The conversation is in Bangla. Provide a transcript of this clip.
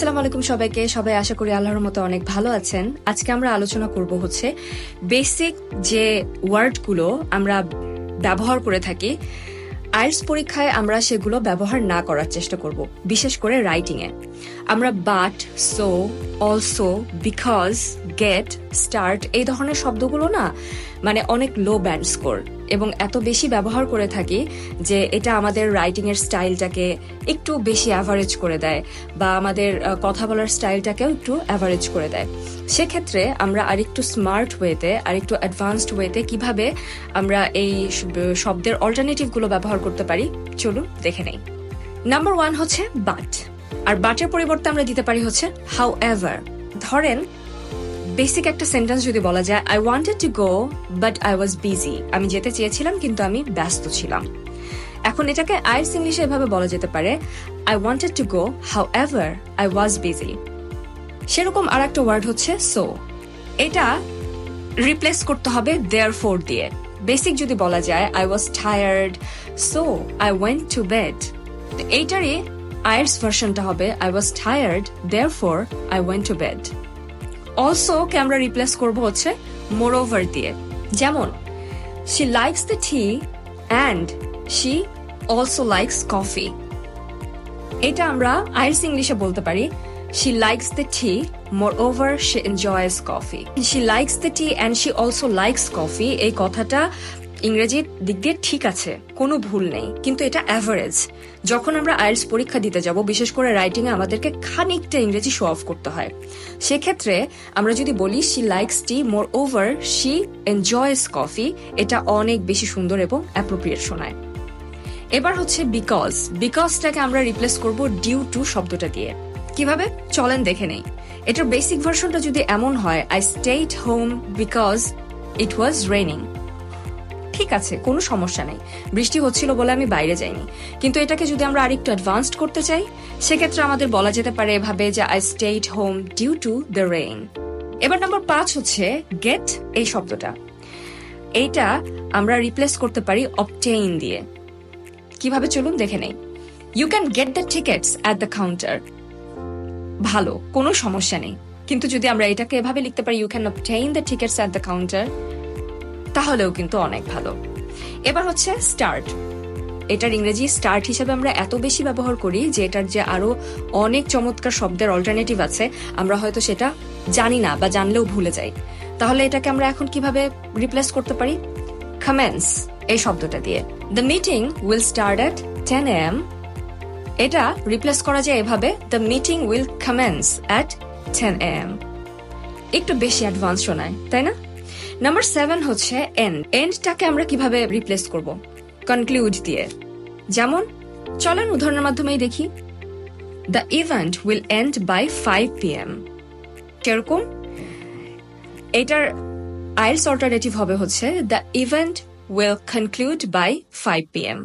আসসালামু আলাইকুম সবাইকে। সবাই আশা করি আল্লাহর মতো অনেক ভালো আছেন। আজকে আমরা আলোচনা করব হচ্ছে বেসিক যে ওয়ার্ডগুলো আমরা ব্যবহার করে থাকি আইএলটিএস পরীক্ষায় আমরা সেগুলো ব্যবহার না করার চেষ্টা করব, বিশেষ করে রাইটিং এ। আমরা but, so, also, because, get, start এই ধরনের শব্দগুলো না মানে অনেক লো ব্যান্ড স্কোর এবং এত বেশি ব্যবহার করে থাকি যে এটা আমাদের রাইটিং এর স্টাইলটাকে একটু বেশি অ্যাভারেজ করে দেয় বা আমাদের কথা বলার স্টাইলটাকেও একটু অ্যাভারেজ করে দেয়। সেক্ষেত্রে আমরা আরেকটু স্মার্ট ওয়েতে আরেকটু অ্যাডভান্সড ওয়েতে কিভাবে আমরা এই শব্দের অল্টারনেটিভগুলো ব্যবহার করতে পারি চলুন দেখে নেই। নাম্বার 1 হচ্ছে বাট, আর বাটের পরিবর্তে আমরা দিতে পারি হচ্ছে হাউ এভার। ধরেন বেসিক একটা সেন্টেন্স যদি বলা যায়, I wanted to go but I was busy. আমি যেতে চেয়েছিলাম কিন্তু আমি ব্যস্ত ছিলাম। এখন এটাকে আইএলটিএস ইংলিশে এভাবে বলা যেতে পারে, I wanted to go how ever I was busy. সেরকম আর একটা ওয়ার্ড হচ্ছে সো, এটা রিপ্লেস করতে হবে দেয়ারফোর দিয়ে। বেসিক যদি বলা যায়, I was tired so I went to bed, এইটারই আইএলটিএস ভার্সনটা হবে I was tired therefore I went to bed. Also কে আমরা রিপ্লেস করব হচ্ছে মোরওভার দিয়ে। যেমন she likes the tea and she also likes coffee. এটা আমরা আইএলটিএস ইংলিশে বলতে পারি, she likes the tea moreover she enjoys coffee. She likes the tea and she also likes coffee, এই কথাটা ইংরেজির দিক দিয়ে ঠিক আছে, কোনো ভুল নেই, কিন্তু এটা অ্যাভারেজ। যখন আমরা আইএলটিএস পরীক্ষা দিতে যাব, বিশেষ করে রাইটিং এ আমাদেরকে খানিকটা ইংরেজি শো অফ করতে হয়। সেক্ষেত্রে আমরা যদি বলি she likes T more over she enjoys coffee, এটা অনেক বেশি সুন্দর এবং অ্যাপ্রোপ্রিয়েট শোনায়। এবার হচ্ছে বিকজ, বিকজটাকে আমরা রিপ্লেস করব ডিউ টু শব্দটা দিয়ে। কিভাবে চলেন দেখে নেই। এটার বেসিক ভার্সনটা যদি এমন হয়, I stayed home because it was raining. ঠিক আছে, কোনো সমস্যা নেই, বৃষ্টি হচ্ছিল বলে আমি বাইরে যাইনি। কিন্তু এটাকে যদি আমরা আরেকটু অ্যাডভান্সড করতে চাই, সেক্ষেত্রে আমাদের বলা যেতে পারে এভাবে যে I stayed home due to the rain. এবার নাম্বার 5 হচ্ছে গেট, এই শব্দটা এইটা আমরা রিপ্লেস করতে পারি অবটেইন দিয়ে। কিভাবে চলুন দেখে নেই। You can get the tickets at the counter, ভালো, কোনো সমস্যা নেই। কিন্তু যদি আমরা এটাকে এভাবে লিখতে পারি, you can obtain the tickets at the counter, তাহলেও কিন্তু অনেক ভালো। এবার হচ্ছে স্টার্ট, এটার ইংরেজি স্টার্ট হিসেবে আমরা এত বেশি ব্যবহার করি যে এটার যে আরো অনেক চমৎকার শব্দের অল্টারনেটিভ আছে আমরা হয়তো সেটা জানি না বা জানলেও ভুলে যাই। তাহলে এটাকে আমরা এখন কিভাবে রিপ্লেস করতে পারি? কমেন্স, এই শব্দটা দিয়ে। The meeting will start at 10 AM, এটা রিপ্লেস করা যায় এভাবে, the meeting will commence at 10 AM। একটু বেশি অ্যাডভান্স শোনায়, তাই না? নাম্বার 7 হচ্ছে এন্ড। এন্ডটাকে আমরা কিভাবে রিপ্লেস করব? কনক্লুড দিয়ে। যেমন চলেন উদাহরণের মাধ্যমেই দেখি, the event will end by 5 PM। কিরকম? এটার আইএলটিএস অল্টারনেটিভ হবে হচ্ছে the event will conclude by 5 PM।